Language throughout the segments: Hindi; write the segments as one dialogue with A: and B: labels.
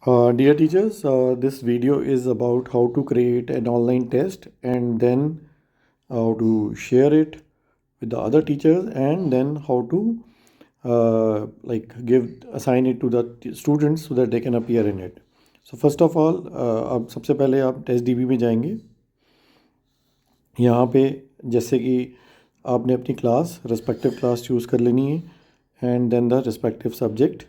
A: Dear teachers, this video is about how to create an online test and then how to share it with the other teachers and then how to assign it to the students so that they can appear in it. So first of all, अब सबसे पहले आप टेस्ट डीबी में जाएंगे। यहाँ पे जैसे कि आपने अपनी क्लास रिस्पेक्टिव क्लास चूज़ कर लेनी है and then the respective subject.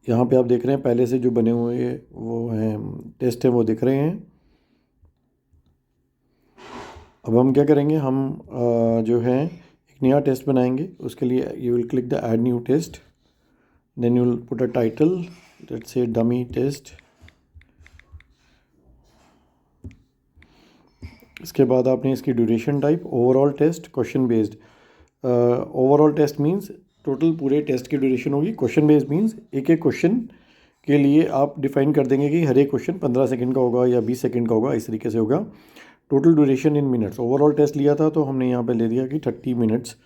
A: यहाँ पे आप देख रहे हैं पहले से जो बने हुए वो हैं टेस्ट हैं वो दिख रहे हैं। अब हम क्या करेंगे, हम जो है एक नया टेस्ट बनाएंगे। उसके लिए you will click the add new test, then you will put a title, let's say dummy test. इसके बाद आपने इसकी duration type overall test question based. Overall test means total पूरे टेस्ट की ड्यूरेशन होगी। क्वेश्चन बेस्ड मींस एक एक क्वेश्चन के लिए आप डिफाइन कर देंगे कि हर एक क्वेश्चन 15 सेकंड का होगा या 20 सेकंड का होगा, इस तरीके से होगा। Total duration in minutes. Overall test लिया था तो हमने यहाँ पे ले दिया कि 30 मिनट्स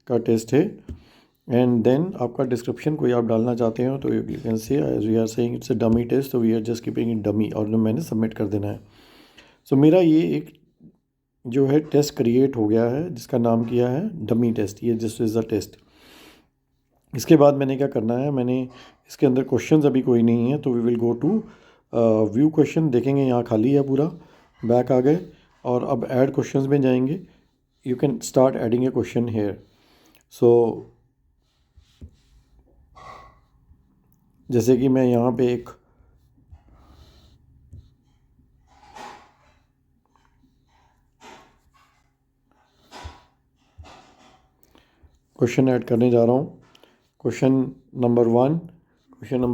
A: का टेस्ट है। एंड देन आपका डिस्क्रिप्शन कोई आप डालना चाहते हो तो you can say as we are saying it's a dummy test, तो we are just keeping it dummy और मैंने सबमिट कर देना है। सो मेरा ये एक जो है टेस्ट क्रिएट हो गया है जिसका नाम किया है डमी टेस्ट। ये दिस इज़ द टेस्ट। इसके बाद मैंने क्या करना है, मैंने इसके अंदर क्वेश्चंस अभी कोई नहीं है तो we will go to view question. देखेंगे यहाँ खाली है पूरा, बैक आ गए और अब ऐड क्वेश्चंस में जाएंगे। You can start adding a question here. So जैसे कि मैं यहाँ पे एक क्वेश्चन ऐड करने जा रहा हूँ। क्वेश्चन नंबर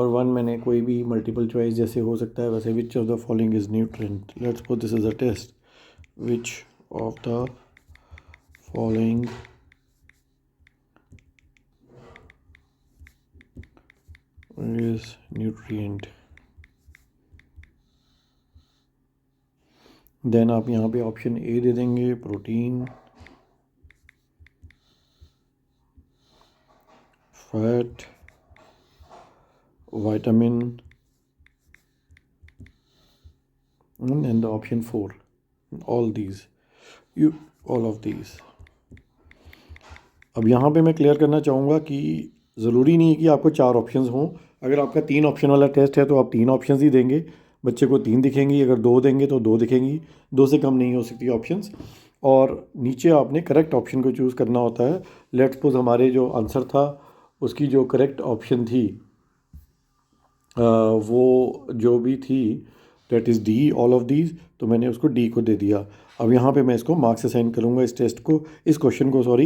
A: वन मैंने कोई भी मल्टीपल चॉइस जैसे हो सकता है वैसे, which of the following is nutrient. Let's suppose this is a test, which of the following is nutrient. Then आप यहाँ पे ऑप्शन ए दे देंगे, protein, fat, vitamin, and the option 4 all these, you all of these। अब यहाँ पे मैं क्लियर करना चाहूँगा कि ज़रूरी नहीं है कि आपको 4 ऑप्शंस हों। अगर आपका 3 ऑप्शन वाला टेस्ट है तो आप 3 ऑप्शंस ही देंगे, बच्चे को 3 दिखेंगी। अगर 2 देंगे तो 2 दिखेंगी, 2 से कम नहीं हो सकती ऑप्शंस। और नीचे आपने करेक्ट ऑप्शन को चूज़ करना होता है। लेट्स सपोज हमारे जो आंसर था उसकी जो करेक्ट ऑप्शन थी वो जो भी थी that is D, all of these, तो मैंने उसको डी को दे दिया। अब यहाँ पे मैं इसको मार्क्स असाइन करूँगा इस टेस्ट को, इस क्वेश्चन को सॉरी।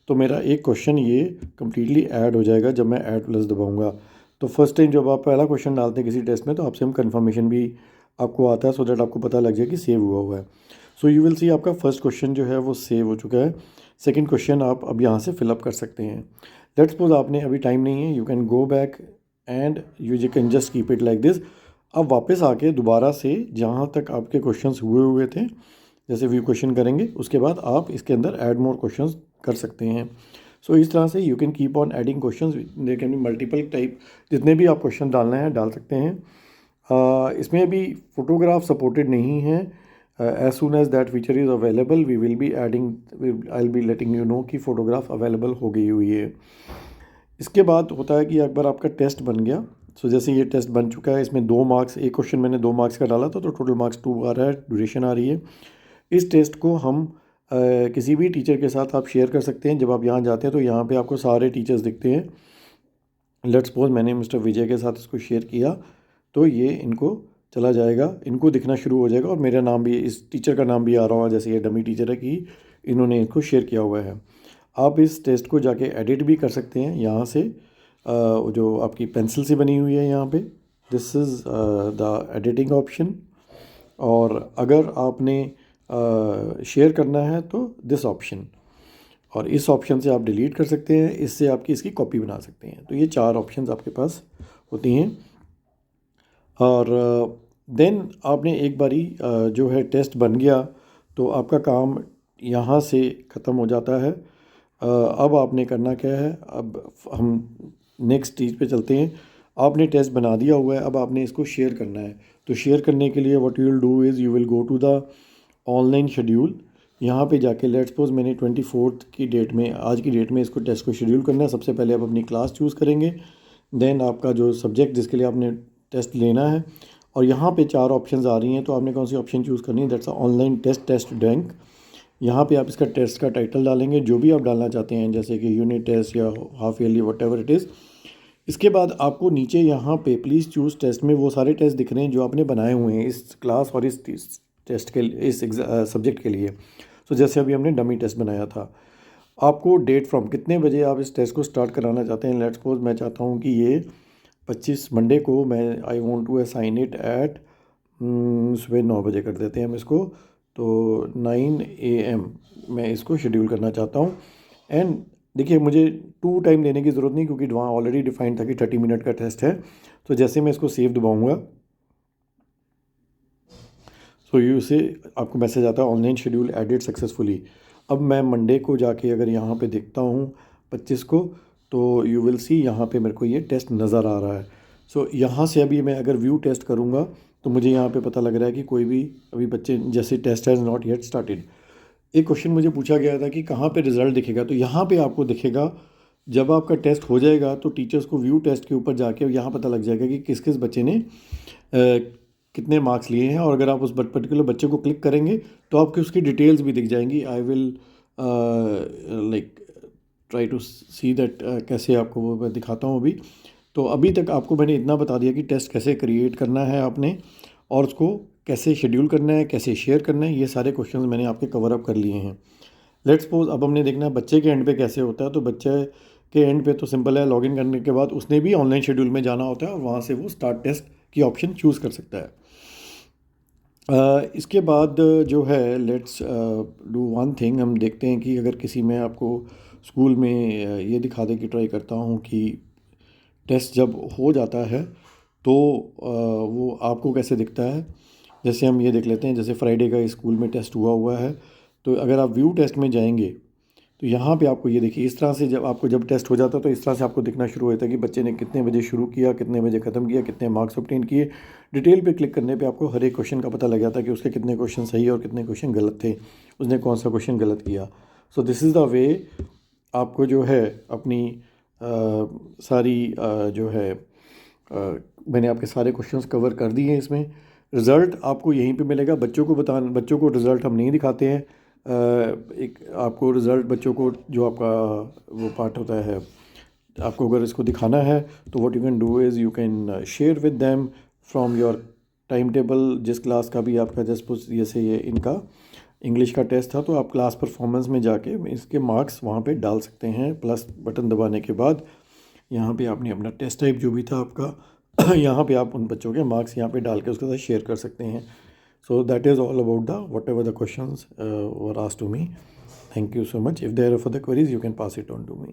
A: तो मेरा एक क्वेश्चन ये कम्प्लीटली ऐड हो जाएगा जब मैं ऐड प्लस दबाऊँगा। तो फर्स्ट टाइम जब आप पहला क्वेश्चन डालते हैं किसी टेस्ट में तो आपसे हम कन्फर्मेशन भी आपको आता है सो दैट आपको पता लग जाए कि सेव हुआ है। सो यू विल सी आपका फर्स्ट क्वेश्चन जो है वो सेव हो चुका है। सेकेंड क्वेश्चन आप अब यहाँ से फिलअप कर सकते हैं। लेट्स सपोज आपने अभी टाइम नहीं है, you can go back and you can just keep it like this. अब वापस आके दोबारा से जहाँ तक आपके क्वेश्चंस हुए हुए थे, जैसे व्यू क्वेश्चन करेंगे उसके बाद आप इसके अंदर ऐड मोर क्वेश्चंस कर सकते हैं। सो इस तरह से you can keep on adding questions. There can be multiple type, जितने भी आप क्वेश्चन डालना है डाल सकते हैं। इसमें अभी फोटोग्राफ सपोर्टेड नहीं है। As soon as that feature is available we will be adding, I will be letting you know कि फ़ोटोग्राफ अवेलेबल हो गई हुई है। इसके बाद होता है कि एक बार आपका टेस्ट बन गया, सो जैसे ये टेस्ट बन चुका है, इसमें 2 मार्क्स, एक क्वेश्चन मैंने 2 मार्क्स का डाला था तो टोटल मार्क्स 2 आ रहा है, ड्यूरेशन आ रही है। इस टेस्ट को हम किसी भी टीचर के साथ आप शेयर कर सकते हैं। जब आप यहाँ जाते हैं तो यहाँ पे आपको सारे टीचर्स दिखते हैं। लेट्स सपोज मैंने मिस्टर विजय के साथ इसको शेयर किया तो ये इनको चला जाएगा, इनको दिखना शुरू हो जाएगा और मेरा नाम भी, इस टीचर का नाम भी आ रहा होगा जैसे ये डमी टीचर है कि इन्होंने इसको शेयर किया हुआ है। आप इस टेस्ट को जाके एडिट भी कर सकते हैं यहाँ से, जो आपकी पेंसिल से बनी हुई है यहाँ पे, this is the editing option. और अगर आपने शेयर करना है तो दिस ऑप्शन, और इस ऑप्शन से आप डिलीट कर सकते हैं, इससे आपकी इसकी कॉपी बना सकते हैं। तो ये 4 ऑप्शंस आपके पास होती हैं। और देन आपने एक बारी जो है टेस्ट बन गया तो आपका काम यहाँ से ख़त्म हो जाता है। अब आपने करना क्या है, अब हम नेक्स्ट स्टेज पे चलते हैं। आपने टेस्ट बना दिया हुआ है, अब आपने इसको शेयर करना है। तो शेयर करने के लिए what you will do is you will go to the online schedule. यहाँ पे जाके लेट्स सपोज मैंने 24 की डेट में, आज की डेट में इसको टेस्ट को शेड्यूल करना है। सबसे पहले आप अपनी क्लास चूज़ करेंगे, देन आपका जो सब्जेक्ट जिसके लिए आपने टेस्ट लेना है, और यहाँ पे 4 ऑप्शंस आ रही हैं। तो आपने कौन सी ऑप्शन चूज़ करनी है? That's online test bank. यहाँ पे आप इसका टेस्ट का टाइटल डालेंगे, जो भी आप डालना चाहते हैं, जैसे कि यूनिट टेस्ट या half yearly what ever it is. इसके बाद आपको नीचे यहाँ पे प्लीज़ चूज़ टेस्ट में वो सारे टेस्ट दिख रहे हैं जो आपने बनाए हुए हैं इस क्लास और इस टेस्ट के, इस सब्जेक्ट के लिए। तो जैसे अभी हमने डमी टेस्ट बनाया था। आपको डेट फ्रॉम, कितने बजे आप इस टेस्ट को स्टार्ट कराना चाहते हैं। लेट्स सपोज मैं चाहता हूँ कि ये 25 मंडे को मैं I want to assign it at सुबह 9 बजे कर देते हैं हम इसको। तो 9 AM मैं इसको शेड्यूल करना चाहता हूँ। एंड देखिए, मुझे 2 टाइम देने की ज़रूरत नहीं, क्योंकि वहाँ ऑलरेडी डिफाइंड था कि 30 मिनट का टेस्ट है। तो जैसे मैं इसको सेव दबाऊँगा, सो यू से आपको मैसेज आता है ऑनलाइन शेड्यूल एडिड सक्सेसफुली। अब मैं मंडे को जाके अगर यहाँ पे देखता हूँ 25 को, तो यू विल सी यहाँ पे मेरे को ये टेस्ट नज़र आ रहा है। सो यहाँ से अभी मैं अगर व्यू टेस्ट करूँगा तो मुझे यहाँ पे पता लग रहा है कि कोई भी अभी बच्चे, जैसे test has not yet started. एक क्वेश्चन मुझे पूछा गया था कि कहाँ पे रिज़ल्ट दिखेगा, तो यहाँ पे आपको दिखेगा जब आपका टेस्ट हो जाएगा तो टीचर्स को व्यू टेस्ट के ऊपर जाके यहाँ पता लग जाएगा कि किस किस बच्चे ने कितने मार्क्स लिए हैं। और अगर आप उस पर्टिकुलर बच्चे को क्लिक करेंगे तो आपकी उसकी डिटेल्स भी दिख जाएंगी। I will like try to see that कैसे आपको वो मैं दिखाता हूँ अभी। तो अभी तक आपको मैंने इतना बता दिया कि टेस्ट कैसे क्रिएट करना है आपने, और उसको कैसे शेड्यूल करना है, कैसे शेयर करना है। ये सारे क्वेश्चंस मैंने आपके कवर अप कर लिए हैं। लेट्स सपोज अब हमने देखना है बच्चे के एंड पे कैसे होता है। तो बच्चे के एंड पे तो सिंपल है, लॉगिन करने के बाद उसने भी ऑनलाइन शेड्यूल में जाना होता है और वहाँ से वो स्टार्ट टेस्ट की ऑप्शन चूज़ कर सकता है। इसके बाद जो है लेट्स डू वन थिंग, हम देखते हैं कि अगर किसी में आपको स्कूल में ये दिखा दे कि ट्राई करता हूँ कि टेस्ट जब हो जाता है तो वो आपको कैसे दिखता है। जैसे हम ये देख लेते हैं, जैसे फ्राइडे का स्कूल में टेस्ट हुआ है। तो अगर आप व्यू टेस्ट में जाएंगे तो यहाँ पे आपको ये देखिए, इस तरह से जब टेस्ट हो जाता है तो इस तरह से आपको दिखना शुरू होता है कि बच्चे ने कितने बजे शुरू किया, कितने बजे ख़त्म किया, कितने मार्क्स ऑब्टेन किए। डिटेल पे क्लिक करने पे आपको हर एक क्वेश्चन का पता लग जाता है कि उसके कितने क्वेश्चन सही और कितने क्वेश्चन गलत थे, उसने कौन सा क्वेश्चन गलत किया। So this is the way आपको जो है अपनी सारी जो है मैंने आपके सारे क्वेश्चंस कवर कर दिए हैं इसमें। रिज़ल्ट आपको यहीं पे मिलेगा। बच्चों को रिज़ल्ट हम नहीं दिखाते हैं। एक आपको रिज़ल्ट बच्चों को, जो आपका वो पार्ट होता है, आपको अगर इसको दिखाना है तो what you can do is you can share with them from your time table. जिस क्लास का भी आपका जैसे ये इनका इंग्लिश का टेस्ट था, तो आप क्लास परफॉर्मेंस में जाके इसके मार्क्स वहाँ पे डाल सकते हैं। प्लस बटन दबाने के बाद यहाँ पे आपने अपना टेस्ट टाइप जो भी था आपका यहाँ पे आप उन बच्चों के मार्क्स यहाँ पे डाल के उसके साथ शेयर कर सकते हैं। So that is all about the whatever the questions were asked to me. Thank you so much. If there are further queries you can pass it on to me.